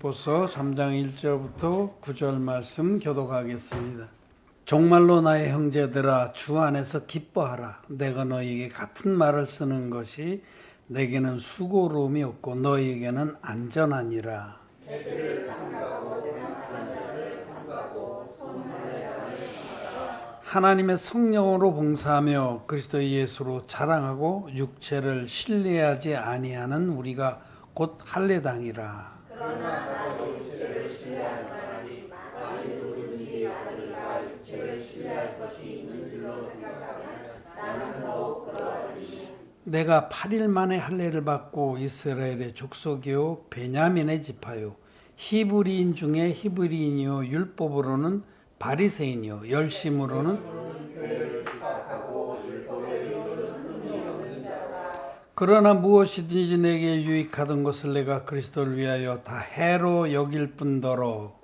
빌립보서 3장 1절부터 9절 말씀 교독하겠습니다. 정말로 나의 형제들아 주 안에서 기뻐하라. 내가 너희에게 같은 말을 쓰는 것이 내게는 수고로움이 없고 너희에게는 안전하니라. 하나님의 성령으로 봉사하며 그리스도 예수로 자랑하고 육체를 신뢰하지 아니하는 우리가 곧 할례당이라. 그러나 나도 육체를 신뢰하는 사람이 만일 누구든지 자기가 육체를 신뢰할 것이 있는 줄로 생각하면 나는 더욱 그러하니. 내가 8일 만에 할례를 받고 이스라엘의 족속이요 베냐민의 지파요 히브리인 중에 히브리인이요 율법으로는 바리새인이요 열심으로는 그러나 무엇이든지 내게 유익하던 것을 내가 그리스도를 위하여 다 해로 여길 뿐더러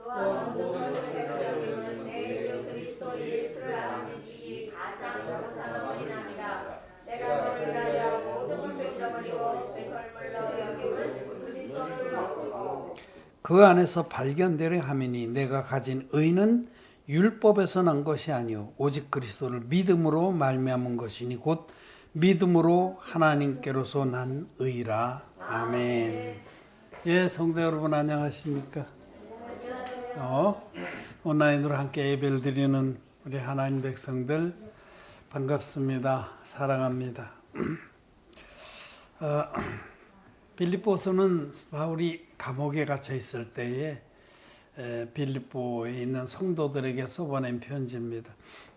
그 안에서 발견되려 함이니 내가 가진 의는 율법에서 난 것이 아니요 오직 그리스도를 믿음으로 말미암은 것이니 곧 믿음으로 하나님께로서 난 의라. 아멘. 예, 성도 여러분 안녕하십니까? 온라인으로 함께 예배를 드리는 우리 하나님 백성들 반갑습니다. 사랑합니다. 빌립보서는 바울이 감옥에 갇혀 있을 때에 빌립보에 있는 성도들에게 써보낸 편지입니다.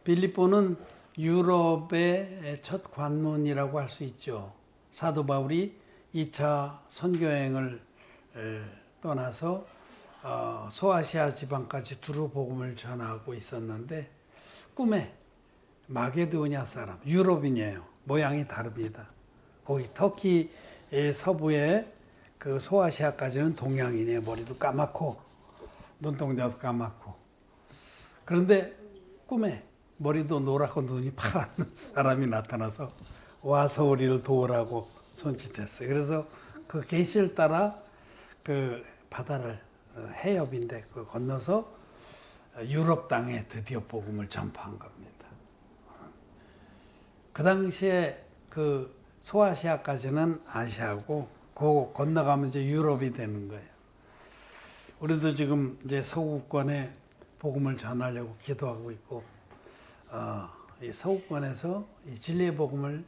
빌립보는 유럽의 첫 관문이라고 할 수 있죠. 사도 바울이 2차 선교여행을 떠나서 소아시아 지방까지 두루 복음을 전하고 있었는데 꿈에 마게도니아 사람, 유럽인이에요. 모양이 다릅니다. 거기 터키의 서부에 그 소아시아까지는 동양인이에요. 머리도 까맣고 눈동자도 까맣고. 그런데 꿈에 머리도 노랗고 눈이 파란 사람이 나타나서 와서 우리를 도우라고 손짓했어요. 그래서 그 계시를 따라 그 바다를 해협인데 그 건너서 유럽 땅에 드디어 복음을 전파한 겁니다. 그 당시에 그 소아시아까지는 아시아고 그 건너가면 이제 유럽이 되는 거예요. 우리도 지금 이제 서구권에 복음을 전하려고 기도하고 있고 이 서구권에서 이 진리의 복음을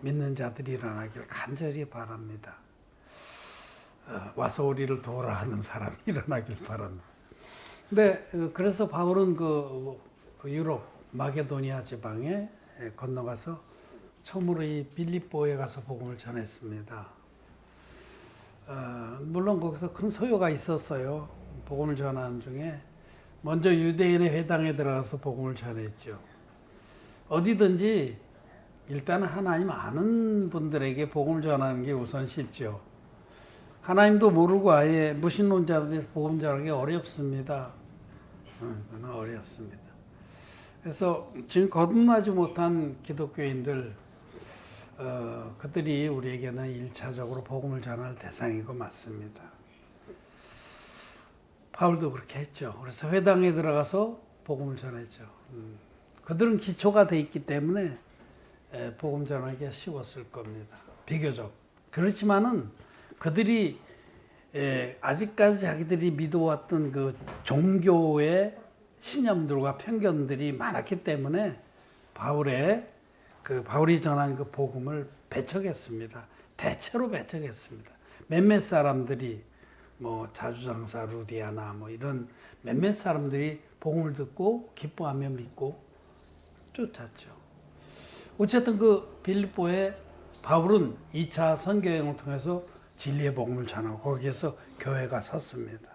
믿는 자들이 일어나길 간절히 바랍니다. 와서 우리를 도우라 하는 사람이 일어나길 바랍니다. 근데 그래서 바울은 그 유럽 마게도니아 지방에 건너가서 처음으로 이 빌립보에 가서 복음을 전했습니다. 물론 거기서 큰 소요가 있었어요. 복음을 전하는 중에 먼저 유대인의 회당에 들어가서 복음을 전했죠. 어디든지 일단 하나님 아는 분들에게 복음을 전하는 게 우선 쉽죠. 하나님도 모르고 아예 무신론자들이 복음 전하기 어렵습니다. 그건 어렵습니다. 그래서 지금 거듭나지 못한 기독교인들 그들이 우리에게는 1차적으로 복음을 전할 대상이고 맞습니다. 바울도 그렇게 했죠. 그래서 회당에 들어가서 복음을 전했죠. 그들은 기초가 돼 있기 때문에 복음 전하기가 쉬웠을 겁니다. 비교적. 그렇지만은 그들이 아직까지 자기들이 믿어왔던 그 종교의 신념들과 편견들이 많았기 때문에 바울이 전한 그 복음을 배척했습니다. 대체로 배척했습니다. 몇몇 사람들이 자주장사 루디아나 이런 몇몇 사람들이 복음을 듣고 기뻐하며 믿고 쫓았죠. 어쨌든 그 빌립보에 바울은 2차 선교여행을 통해서 진리의 복음을 전하고 거기에서 교회가 섰습니다.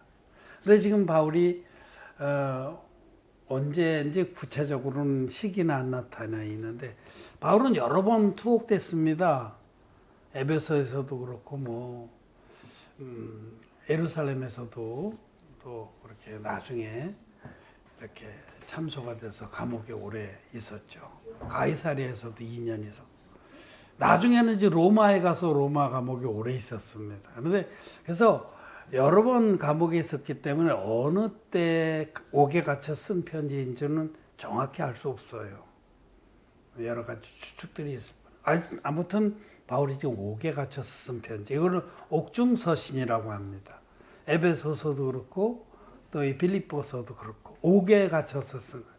근데 지금 바울이 언제 구체적으로는 시기는 안 나타나 있는데 바울은 여러 번 투옥됐습니다. 에베소에서도 그렇고 예루살렘에서도 또 그렇게 나중에 이렇게 참소가 돼서 감옥에 오래 있었죠. 가이사랴에서도 2년 있었고 나중에는 이제 로마에 가서 로마 감옥에 오래 있었습니다. 그래서 여러 번 감옥에 있었기 때문에 어느 때 옥에 갇혀 쓴 편지인지는 정확히 알 수 없어요. 여러 가지 추측들이 있을 뿐. 아무튼 바울이 지금 옥에 갇혀서 쓴 편지. 이거는 옥중서신이라고 합니다. 에베소서도 그렇고 또 이 빌립보서도 그렇고 옥에 갇혀서 쓴 거예요.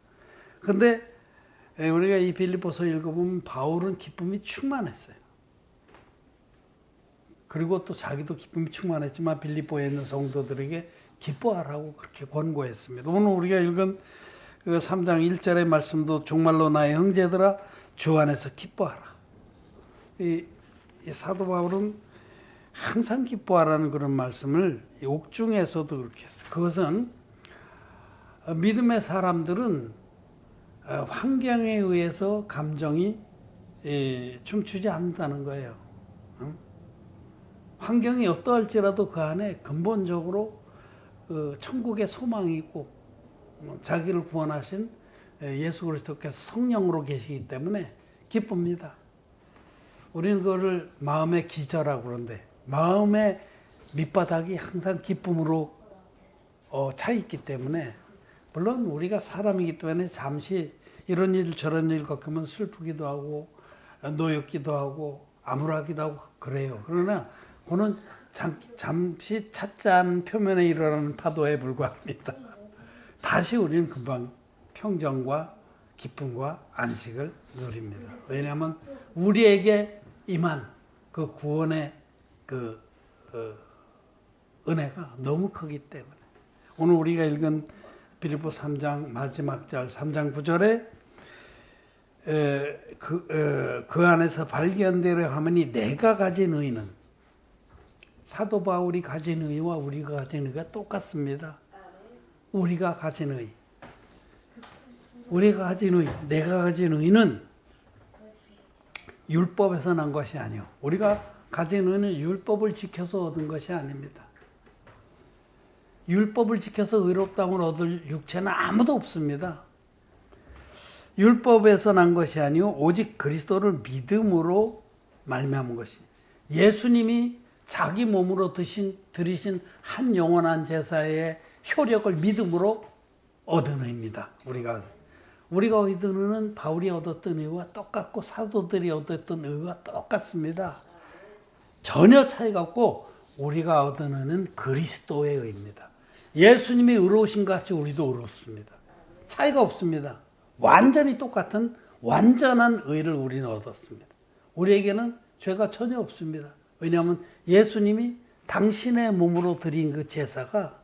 근데 우리가 이 빌립보서 읽어보면 바울은 기쁨이 충만했어요. 그리고 또 자기도 기쁨이 충만했지만 빌립보에 있는 성도들에게 기뻐하라고 그렇게 권고했습니다. 오늘 우리가 읽은 그 3장 1절의 말씀도 정말로 나의 형제들아 주 안에서 기뻐하라. 이 사도 바울은 항상 기뻐하라는 그런 말씀을 옥중에서도 그렇게 했어요. 그것은 믿음의 사람들은 환경에 의해서 감정이 춤추지 않는다는 거예요. 환경이 어떠할지라도 그 안에 근본적으로 천국의 소망이 있고 자기를 구원하신 예수 그리스도께서 성령으로 계시기 때문에 기쁩니다. 우리는 그거를 마음의 기저라고 그러는데 마음의 밑바닥이 항상 기쁨으로 차 있기 때문에 물론 우리가 사람이기 때문에 잠시 이런 일 저런 일 겪으면 슬프기도 하고 노엽기도 하고 암울하기도 하고 그래요. 그러나 그거는 잠시 찻잔 표면에 일어나는 파도에 불과합니다. 다시 우리는 금방 평정과 기쁨과 안식을 누립니다. 왜냐하면 우리에게 임한 그 구원의 그 은혜가 너무 크기 때문에. 오늘 우리가 읽은 빌립보 3장 마지막 절 3장 9절에 그 안에서 발견되려 하면이 내가 가진 의는 사도 바울이 가진 의와 우리가 가진 의가 똑같습니다. 우리가 가진 의, 우리가 가진 의, 내가 가진 의는 율법에서 난 것이 아니요. 우리가 가진 의는 율법을 지켜서 얻은 것이 아닙니다. 율법을 지켜서 의롭다움을 얻을 육체는 아무도 없습니다. 율법에서 난 것이 아니요 오직 그리스도를 믿음으로 말미암은 것이. 예수님이 자기 몸으로 드리신 한 영원한 제사의 효력을 믿음으로 얻은 의입니다. 우리가 얻은 의는 바울이 얻었던 의와 똑같고 사도들이 얻었던 의와 똑같습니다. 전혀 차이가 없고 우리가 얻은 의는 그리스도의 의입니다. 예수님이 의로우신 것 같이 우리도 의롭습니다. 차이가 없습니다. 완전히 똑같은 완전한 의를 우리는 얻었습니다. 우리에게는 죄가 전혀 없습니다. 왜냐하면 예수님이 당신의 몸으로 드린 그 제사가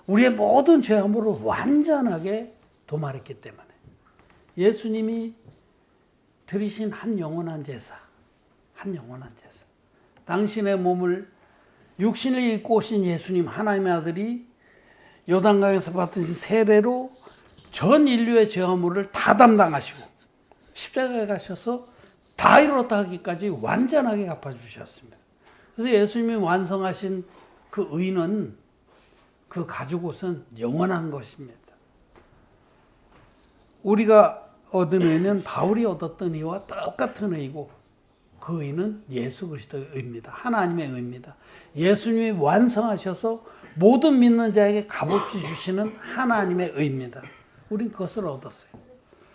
우리의 모든 죄함으로 완전하게 도말했기 때문에 예수님이 드리신 한 영원한 제사, 당신의 몸을 육신을 입고 오신 예수님 하나님의 아들이 요단강에서 받으신 세례로 전 인류의 죄함을 다 담당하시고 십자가에 가셔서 다 이뤘다 하기까지 완전하게 갚아주셨습니다. 그래서 예수님이 완성하신 그 의는 그 가지고선 영원한 것입니다. 우리가 얻은 의는 바울이 얻었던 의와 똑같은 의고 그 의는 예수 그리스도의 의입니다. 하나님의 의입니다. 예수님이 완성하셔서 모든 믿는 자에게 값없이 주시는 하나님의 의입니다. 우린 그것을 얻었어요.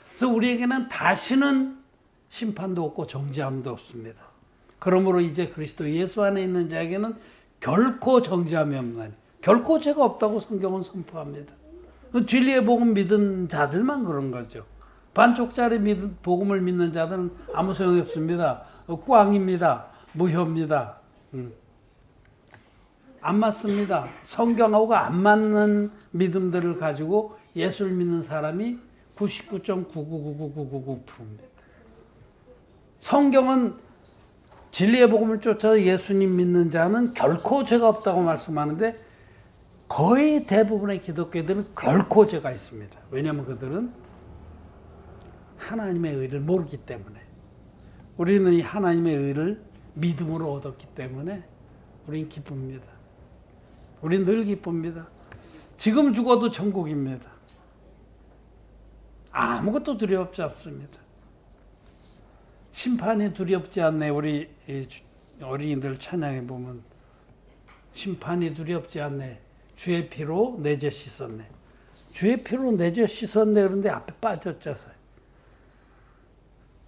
그래서 우리에게는 다시는 심판도 없고 정죄함도 없습니다. 그러므로 이제 그리스도 예수 안에 있는 자에게는 결코 정죄함이 없나니 결코 죄가 없다고 성경은 선포합니다. 진리의 복음 믿은 자들만 그런 거죠. 반쪽짜리 복음을 믿는 자들은 아무 소용이 없습니다. 꽝입니다. 무효입니다. 안 맞습니다. 성경하고 안 맞는 믿음들을 가지고 예수를 믿는 사람이 99.9999999%입니다. 성경은 진리의 복음을 쫓아 예수님 믿는 자는 결코 죄가 없다고 말씀하는데 거의 대부분의 기독교들은 결코 죄가 있습니다. 왜냐하면 그들은 하나님의 의를 모르기 때문에. 우리는 이 하나님의 의를 믿음으로 얻었기 때문에 우리는 기쁩니다. 우리는 늘 기쁩니다. 지금 죽어도 천국입니다. 아무것도 두렵지 않습니다. 심판이 두렵지 않네. 우리 어린이들 찬양해 보면 심판이 두렵지 않네. 주의 피로 내 죄 씻었네. 주의 피로 내 죄 씻었네. 그런데 앞에 빠졌잖아요.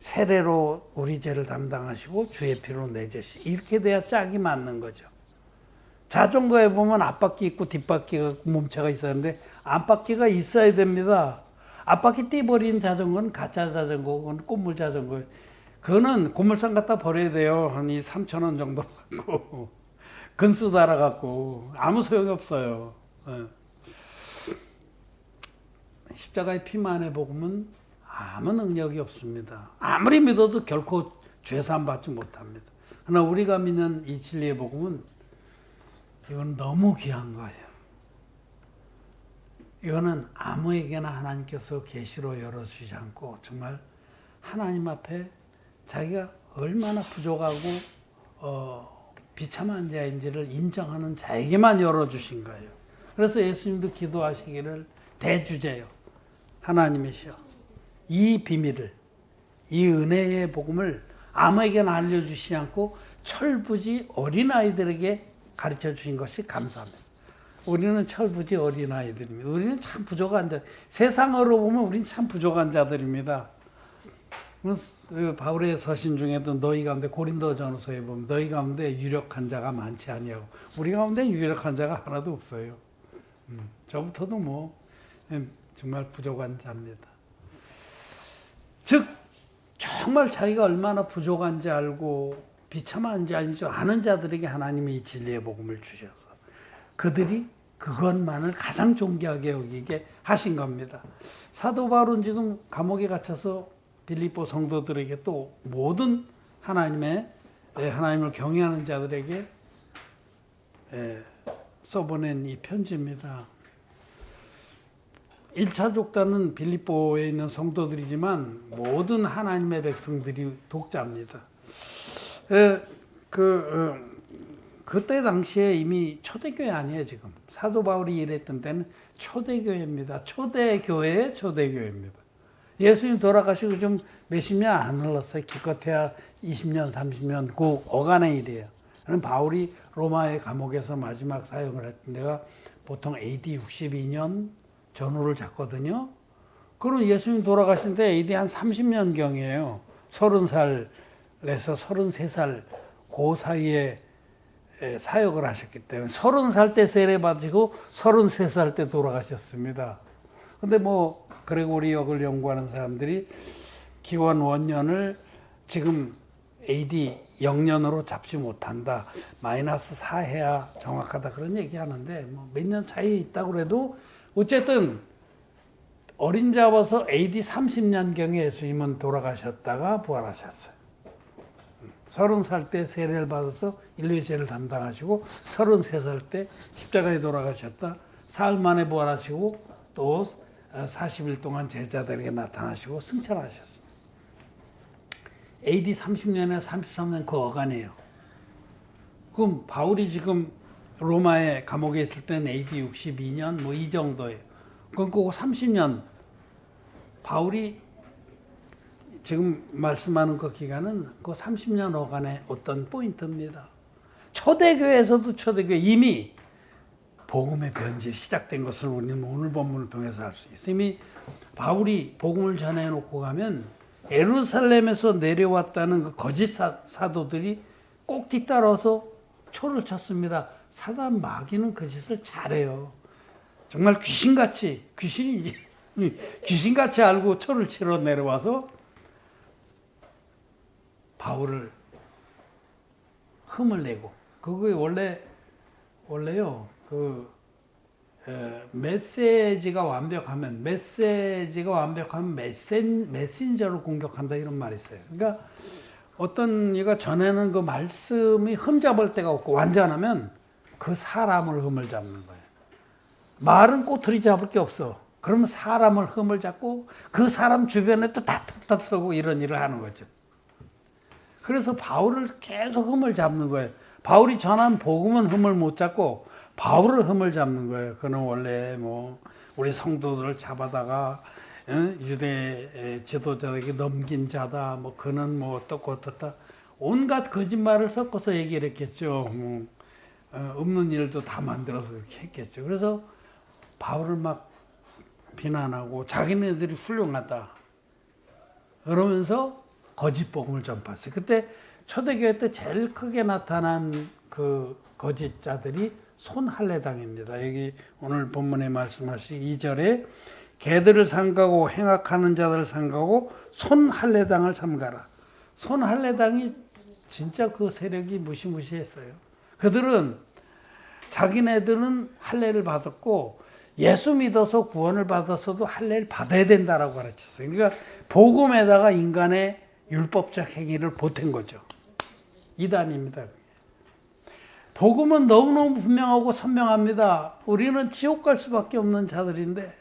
세례로 우리 죄를 담당하시고 주의 피로 내 죄 씻. 이렇게 돼야 짝이 맞는 거죠. 자전거에 보면 앞바퀴 있고 뒷바퀴가 몸체가 있어야 하는데 앞바퀴가 있어야 됩니다. 앞바퀴 떼버린 자전거는 가짜 자전거, 그건 꽃물 자전거. 그거는 고물상 갖다 버려야 돼요. 한 3,000원 정도 받고. 근수 달아갖고. 아무 소용이 없어요. 십자가의 피만의 복음은 아무 능력이 없습니다. 아무리 믿어도 결코 죄사함 받지 못합니다. 그러나 우리가 믿는 이 진리의 복음은 이건 너무 귀한 거예요. 이거는 아무에게나 하나님께서 계시로 열어주지 않고 정말 하나님 앞에 자기가 얼마나 부족하고 비참한 자인지를 인정하는 자에게만 열어주신 거예요. 그래서 예수님도 기도하시기를 대주제요. 하나님이시여 이 비밀을, 이 은혜의 복음을 아무에게나 알려주시지 않고 철부지 어린아이들에게 가르쳐 주신 것이 감사합니다. 우리는 철부지 어린아이들입니다. 우리는 참 부족한 자, 세상으로 보면 우리는 참 부족한 자들입니다. 바울의 서신 중에도 너희 가운데 고린도전서에 보면 너희 가운데 유력한 자가 많지 아니하고 우리 가운데 유력한 자가 하나도 없어요. 저부터도 뭐 정말 부족한 자입니다. 즉 정말 자기가 얼마나 부족한지 알고 비참한 자인지 아는 자들에게 하나님이 이 진리의 복음을 주셔서 그들이 그것만을 가장 존귀하게 여기게 하신 겁니다. 사도 바울은 지금 감옥에 갇혀서 빌립보 성도들에게 또 모든 하나님을 경외하는 자들에게 써보낸 이 편지입니다. 1차 족단은 빌립보에 있는 성도들이지만 모든 하나님의 백성들이 독자입니다. 그때 당시에 이미 초대교회 아니에요, 지금. 사도 바울이 일했던 때는 초대교회입니다. 초대교회의 초대교회입니다. 예수님 돌아가시고 좀 몇십 년 안 흘렀어요. 기껏해야 20년, 30년, 그 어간의 일이에요. 그럼 바울이 로마의 감옥에서 마지막 사역을 했던 데가 보통 AD 62년 전후를 잡거든요. 그럼 예수님 돌아가신 때 AD 한 30년경이에요. 30살에서 33살 그 사이에 사역을 하셨기 때문에 30살 때 세례 받으시고 33살 때 돌아가셨습니다. 근데 뭐 그레고리 역을 연구하는 사람들이 기원 원년을 지금 AD 0년으로 잡지 못한다. 마이너스 4해야 정확하다. 그런 얘기 하는데 뭐 몇 년 차이 있다고 그래도 어쨌든 어린 잡아서 AD 30년경에 예수님은 돌아가셨다가 부활하셨어요. 30살 때 세례를 받아서 인류의 죄를 담당하시고 33살 때 십자가에 돌아가셨다. 사흘 만에 부활하시고 또 40일 동안 제자들에게 나타나시고 승천하셨습니다. AD 30년에 33년 그 어간이에요. 그럼 바울이 지금 로마의 감옥에 있을 때는 AD 62년 뭐 이 정도예요. 그럼 그 30년 바울이 지금 말씀하는 그 기간은 그 30년 어간의 어떤 포인트입니다. 초대교회에서도 초대교회 이미 복음의 변질이 시작된 것을 우리는 오늘 본문을 통해서 알 수 있어요. 이미 바울이 복음을 전해놓고 가면 예루살렘에서 내려왔다는 그 거짓 사도들이 꼭 뒤따라서 초를 쳤습니다. 사단 마귀는 그 짓을 잘해요. 정말 귀신같이 귀신같이 알고 초를 치러 내려와서 바울을 흠을 내고 그게 원래요 메시지가 완벽하면 메신저를 공격한다 이런 말이 있어요. 그러니까 어떤 이가 전에는 그 말씀이 흠잡을 데가 없고 완전하면 그 사람을 흠을 잡는 거예요. 말은 꼬투리 잡을 게 없어. 그러면 사람을 흠을 잡고 그 사람 주변에 또 다투고 이런 일을 하는 거죠. 그래서 바울을 계속 흠을 잡는 거예요. 바울이 전한 복음은 흠을 못 잡고 바울을 흠을 잡는 거예요. 그는 원래 뭐 우리 성도들을 잡아다가 유대 지도자에게 넘긴 자다. 뭐 그는 뭐 어떻고 어떻다. 온갖 거짓말을 섞어서 얘기를 했겠죠. 없는 일도 다 만들어서 그렇게 했겠죠. 그래서 바울을 막 비난하고 자기네들이 훌륭하다 그러면서 거짓 복음을 전파했어요. 그때 초대교회 때 제일 크게 나타난 그 거짓자들이 손할례당입니다. 여기 오늘 본문에 말씀하신 2절에 개들을 삼가고 행악하는 자들을 삼가고 손할례당을 삼가라. 손할례당이 진짜 그 세력이 무시무시했어요. 그들은 자기네들은 할례를 받았고 예수 믿어서 구원을 받았어도 할례를 받아야 된다라고 가르쳤어요. 그러니까 복음에다가 인간의 율법적 행위를 보탠 거죠. 이단입니다. 복음은 너무너무 분명하고 선명합니다. 우리는 지옥 갈 수밖에 없는 자들인데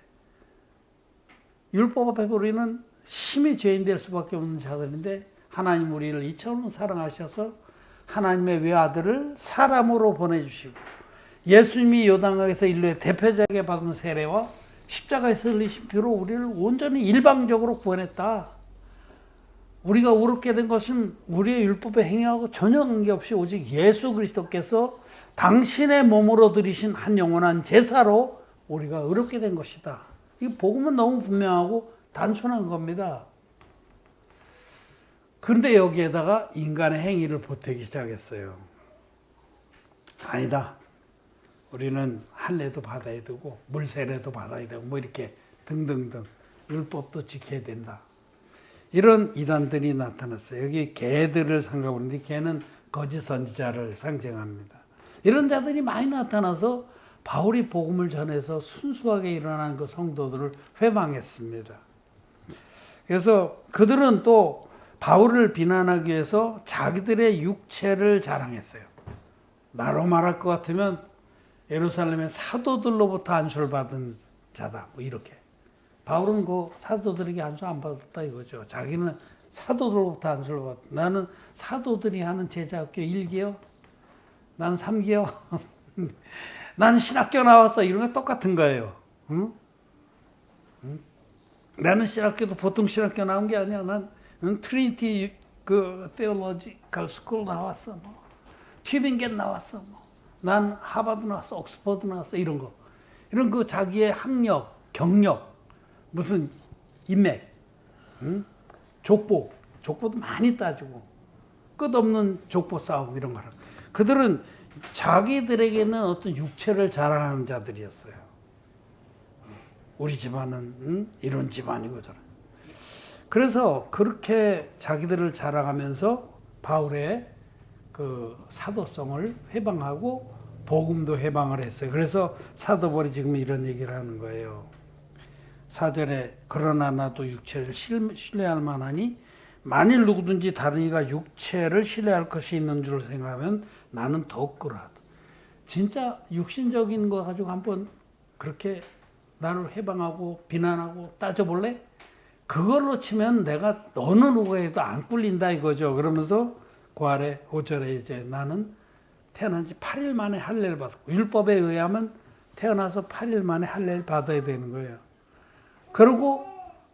율법 앞에 우리는 심히 죄인 될 수밖에 없는 자들인데 하나님 우리를 이처럼 사랑하셔서 하나님의 외아들을 사람으로 보내주시고 예수님이 요단강에서 인류의 대표자에게 받은 세례와 십자가에서 흘리신 피로 우리를 온전히 일방적으로 구원했다. 우리가 의롭게 된 것은 우리의 율법에 행위하고 전혀 관계없이 오직 예수 그리스도께서 당신의 몸으로 들이신 한 영원한 제사로 우리가 의롭게 된 것이다. 이 복음은 너무 분명하고 단순한 겁니다. 그런데 여기에다가 인간의 행위를 보태기 시작했어요. 아니다. 우리는 할례도 받아야 되고 물세례도 받아야 되고 뭐 이렇게 등등등 율법도 지켜야 된다. 이런 이단들이 나타났어요. 여기 개들을 상가보는데 개는 거짓 선지자를 상징합니다. 이런 자들이 많이 나타나서 바울이 복음을 전해서 순수하게 일어난 그 성도들을 회방했습니다. 그래서 그들은 또 바울을 비난하기 위해서 자기들의 육체를 자랑했어요. 나로 말할 것 같으면 예루살렘의 사도들로부터 안수를 받은 자다. 뭐 이렇게. 바울은 그 사도들에게 안수 안 받았다 이거죠. 자기는 사도들로부터 안수를 받았다. 나는 사도들이 하는 제자학교 1개요. 난 3개요. 나는 신학교 나왔어. 이런 거 똑같은 거예요. 응? 응? 나는 신학교도 보통 신학교 나온 게 아니야. 난 트리니티 그 테올로지컬 스쿨 나왔어. 뭐. 튜빙겐 나왔어. 뭐. 난 하버드 나왔어. 옥스퍼드 나왔어. 이런 거. 이런 그 자기의 학력, 경력, 무슨 인맥, 응? 족보도 많이 따지고 끝없는 족보 싸움 이런 거라. 그들은 자기들에게는 어떤 육체를 자랑하는 자들이었어요. 우리 집안은 이런 집안이고 저런. 그래서 그렇게 자기들을 자랑하면서 바울의 그 사도성을 회방하고 복음도 회방을 했어요. 그래서 사도 바울이 지금 이런 얘기를 하는 거예요. 4절에 그러나 나도 육체를 신뢰할 만하니 만일 누구든지 다른 이가 육체를 신뢰할 것이 있는 줄 생각하면 나는 더욱 그러하다. 진짜 육신적인 거 가지고 한번 그렇게 나를 회방하고 비난하고 따져볼래? 그걸로 치면 내가 어느 누구에도 안 꿀린다 이거죠. 그러면서 그 아래 5절에 이제 나는 태어난 지 8일 만에 할례를 받았고 율법에 의하면 태어나서 8일 만에 할례를 받아야 되는 거예요. 그리고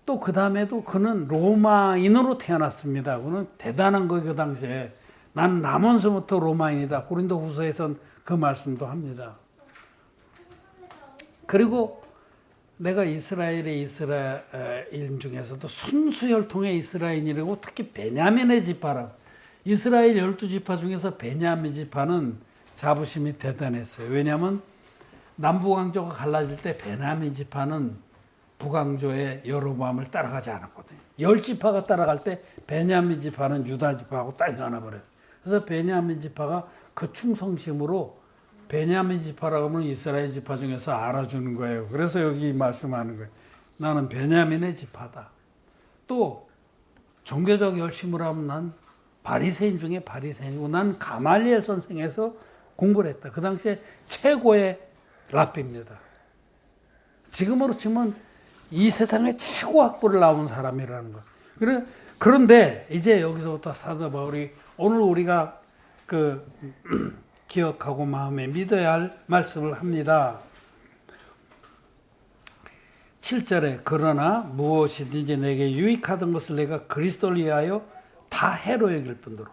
또 그 다음에도 그는 로마인으로 태어났습니다. 그는 대단한 거예요. 그 당시에. 난 남원서부터 로마인이다. 고린도 후서에선 그 말씀도 합니다. 그리고 내가 이스라엘의 이스라엘 중에서도 순수혈통의 이스라엘이라고 특히 베냐민의 지파라고. 이스라엘 12지파 중에서 베냐민 지파는 자부심이 대단했어요. 왜냐하면 남북왕조가 갈라질 때 베냐민 지파는 북왕조의 여로보암을 따라가지 않았거든요. 10지파가 따라갈 때 베냐민 지파는 유다 지파하고 딱 나눠버려요. 그래서 베냐민 지파가 그 충성심으로 베냐민 지파라고 하면 이스라엘 지파 중에서 알아주는 거예요. 그래서 여기 말씀하는 거예요. 나는 베냐민의 지파다. 또 종교적 열심으로 하면 난 바리새인 중에 바리새인이고 난 가말리엘 선생에서 공부를 했다. 그 당시에 최고의 랍비입니다. 지금으로 치면 이 세상의 최고 학부를 나온 사람이라는 거. 그런데 이제 여기서부터 사도 바울이 오늘 우리가 그 기억하고 마음에 믿어야 할 말씀을 합니다. 7절에 그러나 무엇이든지 내게 유익하던 것을 내가 그리스도를 위하여 다 해로 여길 뿐더러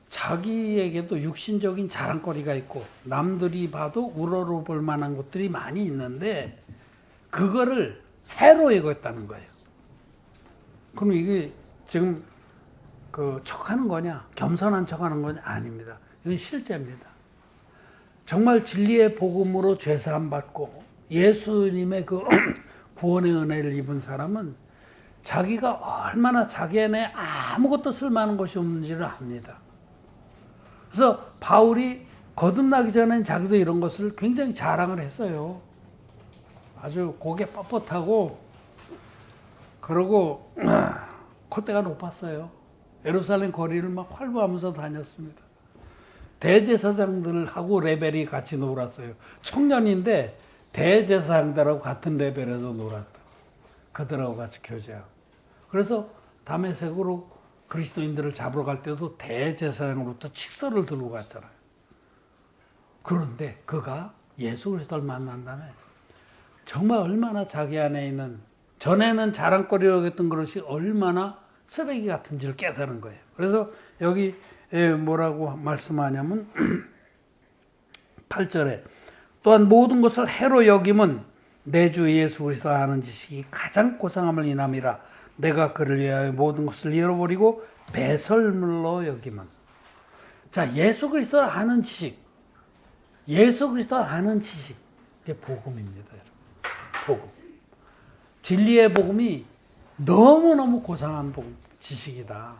자기에게도 육신적인 자랑거리가 있고 남들이 봐도 우러러볼 만한 것들이 많이 있는데 그거를 해로 여겼다는 거예요. 그럼 이게 지금 그 척하는 거냐, 겸손한 척하는 거냐? 아닙니다. 이건 실제입니다. 정말 진리의 복음으로 죄사함 받고 예수님의 그 구원의 은혜를 입은 사람은 자기가 얼마나 자기 안에 아무것도 쓸만한 것이 없는지를 압니다. 그래서 바울이 거듭나기 전엔 자기도 이런 것을 굉장히 자랑을 했어요. 아주 고개 뻣뻣하고 그러고 콧대가 높았어요. 예루살렘 거리를 막 활보하면서 다녔습니다. 대제사장들하고 레벨이 같이 놀았어요. 청년인데 대제사장들하고 같은 레벨에서 놀았다. 그들하고 같이 교제하고. 그래서 다메섹으로 그리스도인들을 잡으러 갈 때도 대제사장으로부터 칙서를 들고 갔잖아요. 그런데 그가 예수 그리스도를 만난 다음에 정말 얼마나 자기 안에 있는 전에는 자랑거리라고 했던 것이 얼마나 쓰레기 같은지를 깨달은 거예요. 그래서 여기 뭐라고 말씀하냐면 8절에 또한 모든 것을 해로 여김은 내 주 예수 그리스도 아는 지식이 가장 고상함을 인함이라. 내가 그를 위하여 모든 것을 잃어버리고 배설물로 여김은. 자, 예수 그리스도 아는 지식, 예수 그리스도 아는 지식, 이게 복음입니다. 복음. 진리의 복음이 너무너무 고상한 복음, 지식이다.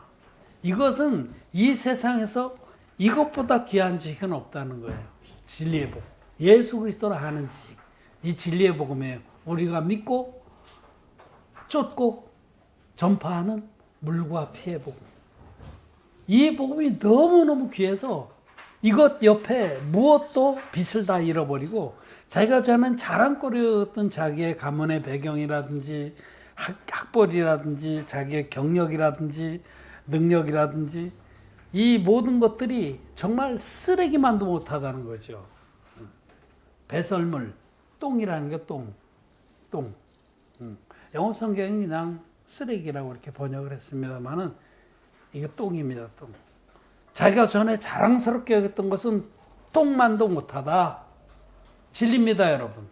이것은 이 세상에서 이것보다 귀한 지식은 없다는 거예요. 진리의 복음. 예수 그리스도를 아는 지식. 이 진리의 복음이에요. 우리가 믿고 쫓고 전파하는 물과 피의 복음. 이 복음이 너무너무 귀해서 이것 옆에 무엇도 빛을 다 잃어버리고 자기가 저는 자랑거리였던 자기의 가문의 배경이라든지 학벌이라든지 자기의 경력이라든지 능력이라든지 이 모든 것들이 정말 쓰레기만도 못하다는 거죠. 배설물, 똥이라는 게 똥. 영어 성경이 그냥 쓰레기라고 이렇게 번역을 했습니다만은 이게 똥입니다. 똥. 자기가 전에 자랑스럽게 여겼던 것은 똥만도 못하다. 진리입니다, 여러분.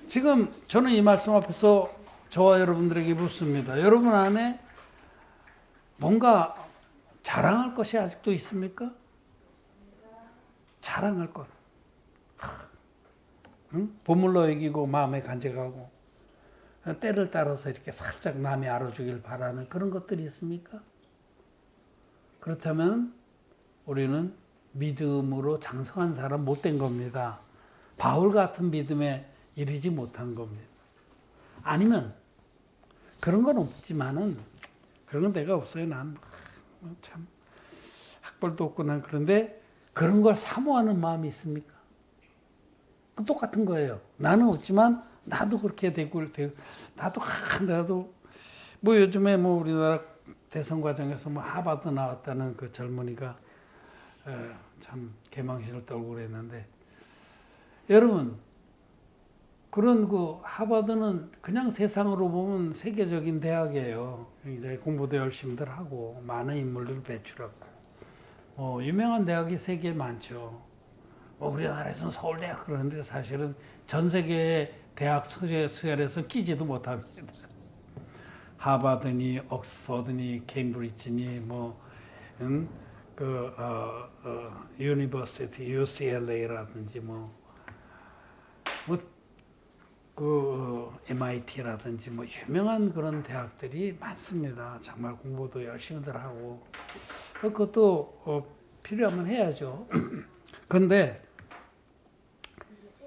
지금 저는 이 말씀 앞에서 저와 여러분들에게 묻습니다. 여러분 안에 뭔가 자랑할 것이 아직도 있습니까? 자랑할 것. 응? 보물로 여기고 마음에 간직하고 때를 따라서 이렇게 살짝 남이 알아주길 바라는 그런 것들이 있습니까? 그렇다면 우리는 믿음으로 장성한 사람 못된 겁니다. 바울 같은 믿음에 이르지 못한 겁니다. 아니면 그런 건 없지만은 그런 건 내가 없어요. 난 참 학벌도 없고 난 그런데 그런 걸 사모하는 마음이 있습니까? 똑같은 거예요. 나는 없지만 나도 그렇게 되고 나도 뭐 요즘에 뭐 우리나라 대선 과정에서 뭐 하버드 나왔다는 그 젊은이가 참 개망신을 떨고 그랬는데 여러분 그런 그 하버드는 그냥 세상으로 보면 세계적인 대학이에요. 굉장히 공부도 열심히들 하고 많은 인물들을 배출하고 유명한 대학이 세계에 많죠. 우리나라에서는 서울대학 그러는데 사실은 전 세계의 대학 수열에서 끼지도 못합니다. 하버드니 옥스퍼드니 케임브리지니 유니버시티 UCLA라든지 MIT라든지 유명한 그런 대학들이 많습니다. 정말 공부도 열심히들 하고 그것도 필요하면 해야죠. 그런데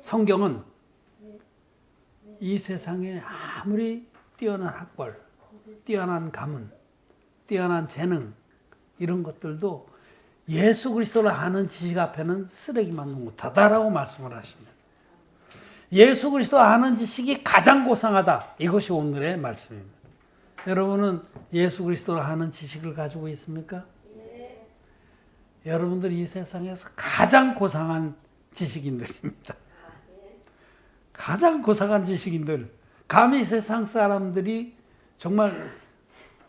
성경은 이 세상에 아무리 뛰어난 학벌, 뛰어난 가문, 뛰어난 재능 이런 것들도 예수 그리스도를 아는 지식 앞에는 쓰레기만도 못하다라고 말씀을 하십니다. 예수 그리스도 아는 지식이 가장 고상하다. 이것이 오늘의 말씀입니다. 여러분은 예수 그리스도를 아는 지식을 가지고 있습니까? 네. 여러분들이 이 세상에서 가장 고상한 지식인들입니다. 가장 고상한 지식인들. 감히 세상 사람들이 정말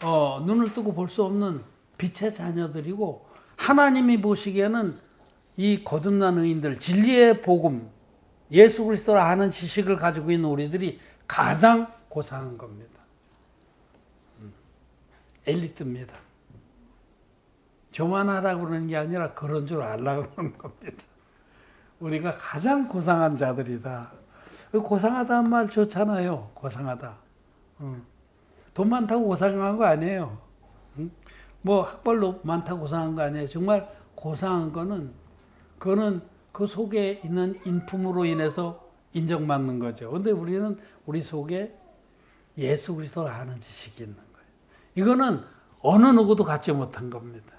눈을 뜨고 볼 수 없는 빛의 자녀들이고 하나님이 보시기에는 이 거듭난 의인들, 진리의 복음, 예수 그리스도를 아는 지식을 가지고 있는 우리들이 가장 고상한 겁니다. 엘리트입니다. 교만하라고 그러는 게 아니라 그런 줄 알라고 그러는 겁니다. 우리가 가장 고상한 자들이다. 고상하다는 말 좋잖아요. 고상하다. 돈 많다고 고상한 거 아니에요. 뭐 학벌도 많다고 고상한 거 아니에요. 정말 고상한 거는 그거는 그 속에 있는 인품으로 인해서 인정받는 거죠. 근데 우리는 우리 속에 예수 그리스도를 아는 지식이 있는 거예요. 이거는 어느 누구도 갖지 못한 겁니다.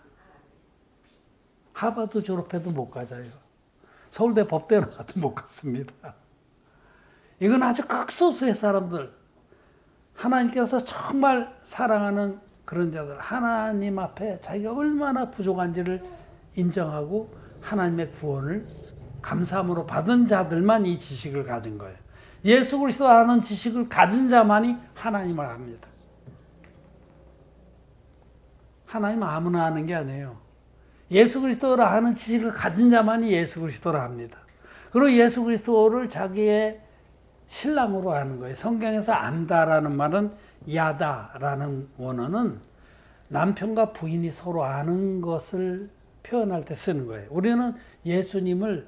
하버드 졸업해도 못 가져요. 서울대 법대 나가도 못 갔습니다. 이건 아주 극소수의 사람들, 하나님께서 정말 사랑하는 그런 자들, 하나님 앞에 자기가 얼마나 부족한지를 인정하고 하나님의 구원을 감사함으로 받은 자들만 이 지식을 가진 거예요. 예수 그리스도 아는 지식을 가진 자만이 하나님을 압니다. 하나님 아무나 아는 게 아니에요. 예수 그리스도를 아는 지식을 가진 자만이 예수 그리스도를 압니다. 그리고 예수 그리스도를 자기의 신랑으로 아는 거예요. 성경에서 안다라는 말은 야다라는 원어는 남편과 부인이 서로 아는 것을 표현할 때 쓰는 거예요. 우리는 예수님을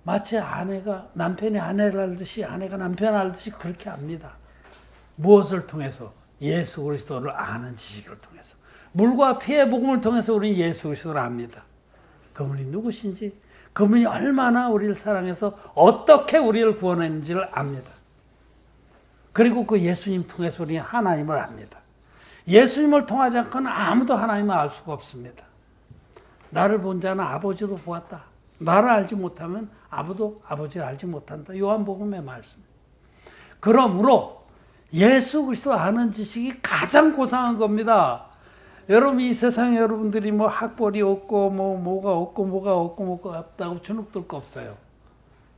마치 아내가 남편이 아내를 알듯이 아내가 남편을 알듯이 그렇게 압니다. 무엇을 통해서? 예수 그리스도를 아는 지식을 통해서. 물과 피의 복음을 통해서 우리는 예수 그리스도를 압니다. 그분이 누구신지, 그분이 얼마나 우리를 사랑해서 어떻게 우리를 구원했는지를 압니다. 그리고 그 예수님 통해서 우리는 하나님을 압니다. 예수님을 통하지 않고는 아무도 하나님을 알 수가 없습니다. 나를 본 자는 아버지도 보았다. 나를 알지 못하면 아무도 아버지를 알지 못한다. 요한복음의 말씀. 그러므로 예수 그리스도 아는 지식이 가장 고상한 겁니다. 여러분, 이 세상에 여러분들이 뭐 학벌이 없고 뭐가 없다고 주눅들 거 없어요.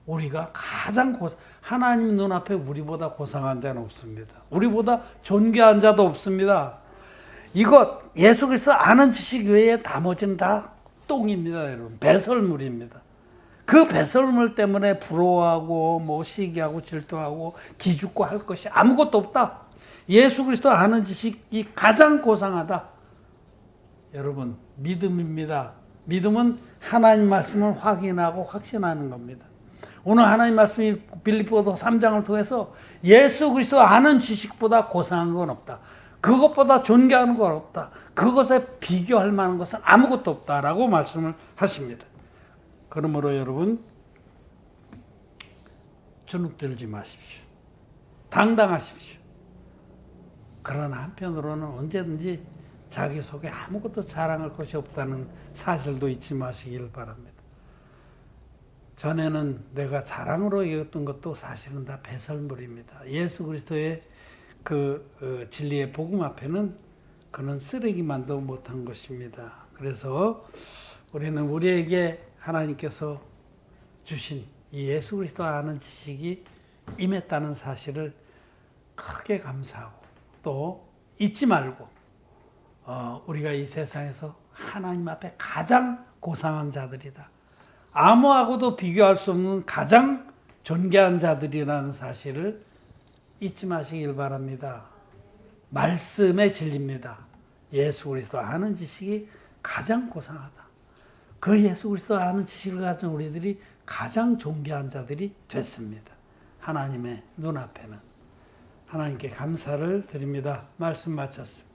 우리가 가장 하나님 눈앞에 우리보다 고상한 자는 없습니다. 우리보다 존귀한 자도 없습니다. 이것 예수 그리스도 아는 지식 외에 나머지는 다 똥입니다, 여러분. 배설물입니다. 그 배설물 때문에 부러워하고 뭐 시기하고 질투하고 기죽고 할 것이 아무것도 없다. 예수 그리스도 아는 지식이 가장 고상하다. 여러분, 믿음입니다. 믿음은 하나님 말씀을 확인하고 확신하는 겁니다. 오늘 하나님 말씀이 빌립보서 3장을 통해서 예수 그리스도 아는 지식보다 고상한 건 없다. 그것보다 존귀한 건 없다. 그것에 비교할 만한 것은 아무것도 없다라고 말씀을 하십니다. 그러므로 여러분, 주눅들지 마십시오. 당당하십시오. 그러나 한편으로는 언제든지 자기 속에 아무것도 자랑할 것이 없다는 사실도 잊지 마시길 바랍니다. 전에는 내가 자랑으로 여겼던 것도 사실은 다 배설물입니다. 예수 그리스도의 그 진리의 복음 앞에는 그는 쓰레기만도 못한 것입니다. 그래서 우리는 우리에게 하나님께서 주신 이 예수 그리스도 아는 지식이 임했다는 사실을 크게 감사하고 또 잊지 말고 우리가 이 세상에서 하나님 앞에 가장 고상한 자들이다. 아무하고도 비교할 수 없는 가장 존귀한 자들이라는 사실을 잊지 마시길 바랍니다. 말씀의 진리입니다. 예수 그리스도 아는 지식이 가장 고상하다. 그 예수 그리스도 아는 지식을 가진 우리들이 가장 존귀한 자들이 됐습니다. 하나님의 눈앞에는. 하나님께 감사를 드립니다. 말씀 마쳤습니다.